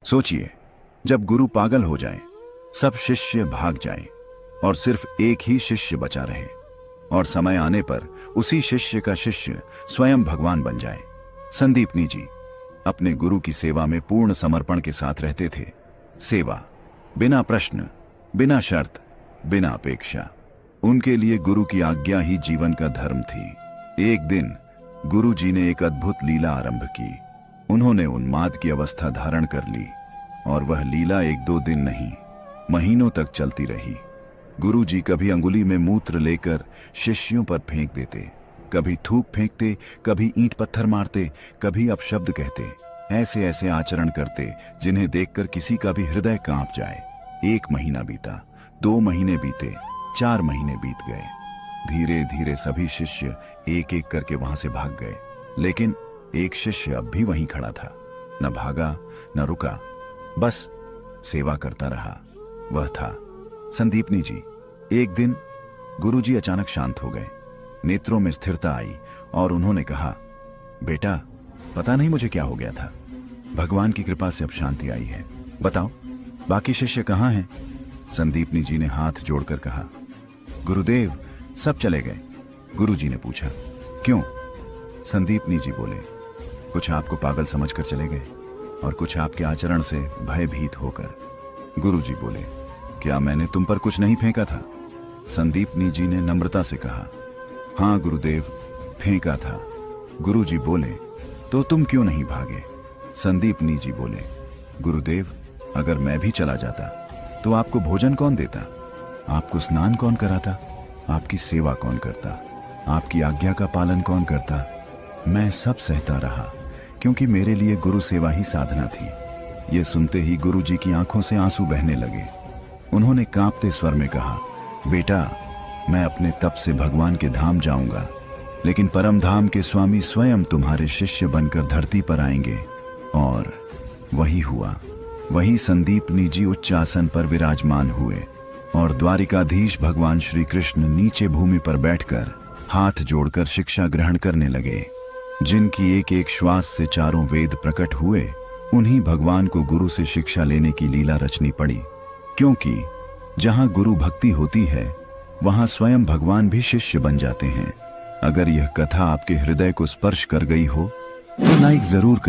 सोचिए, जब गुरु पागल हो जाए, सब शिष्य भाग जाएं और सिर्फ एक ही शिष्य बचा रहे, और समय आने पर उसी शिष्य का शिष्य स्वयं भगवान बन जाए। संदीपनी जी अपने गुरु की सेवा में पूर्ण समर्पण के साथ रहते थे। सेवा, बिना प्रश्न, बिना शर्त, बिना अपेक्षा। उनके लिए गुरु की आज्ञा ही जीवन का धर्म थी। एक दिन गुरु जी ने एक अद्भुत लीला आरंभ की। उन्होंने उन्माद की अवस्था धारण कर ली, और वह लीला 1-2 दिन नहीं, महीनों तक चलती रही। गुरु जी कभी अंगुली में मूत्र लेकर शिष्यों पर फेंक देते, कभी थूक फेंकते, कभी ईंट पत्थर मारते, कभी अपशब्द कहते। ऐसे ऐसे आचरण करते जिन्हें देखकर किसी का भी हृदय कांप जाए। 1 महीना बीता, 2 महीने बीते, 4 महीने बीत गए। धीरे धीरे सभी शिष्य एक एक करके वहां से भाग गए, लेकिन एक शिष्य अब भी वहीं खड़ा था। न भागा, न रुका, बस सेवा करता रहा। वह था संदीपनी जी। एक दिन गुरुजी अचानक शांत हो गए, नेत्रों में स्थिरता आई और उन्होंने कहा, बेटा, पता नहीं मुझे क्या हो गया था, भगवान की कृपा से अब शांति आई है। बताओ, बाकी शिष्य कहाँ हैं? संदीपनी जी ने हाथ जोड़कर कहा, गुरुदेव, सब चले गए। गुरुजी ने पूछा, क्यों? संदीपनी जी बोले, कुछ आपको पागल समझकर चले गए और कुछ आपके आचरण से भयभीत होकर। गुरुजी बोले, क्या मैंने तुम पर कुछ नहीं फेंका था? संदीपनी जी ने नम्रता से कहा, हाँ गुरुदेव, फेंका था। गुरुजी बोले, तो तुम क्यों नहीं भागे? संदीपनी जी बोले, गुरुदेव, अगर मैं भी चला जाता तो आपको भोजन कौन देता? आपको स्नान कौन कराता? आपकी सेवा कौन करता? आपकी आज्ञा का पालन कौन करता? मैं सब सहता रहा, क्योंकि मेरे लिए गुरु सेवा ही साधना थी। यह सुनते ही गुरुजी की आंखों से आंसू बहने लगे। उन्होंने कांपते स्वर में कहा, बेटा, मैं अपने तप से भगवान के धाम जाऊंगा, लेकिन परम धाम के स्वामी स्वयं तुम्हारे शिष्य बनकर धरती पर आएंगे। और वही हुआ। वही संदीपनी जी उच्च आसन पर विराजमान हुए और द्वारिकाधीश भगवान श्री कृष्ण नीचे भूमि पर बैठकर हाथ जोड़कर शिक्षा ग्रहण करने लगे। जिनकी एक एक श्वास से चारों वेद प्रकट हुए, उन्हीं भगवान को गुरु से शिक्षा लेने की लीला रचनी पड़ी। क्योंकि जहां गुरु भक्ति होती है, वहां स्वयं भगवान भी शिष्य बन जाते हैं। अगर यह कथा आपके हृदय को स्पर्श कर गई हो तो लाइक जरूर करें।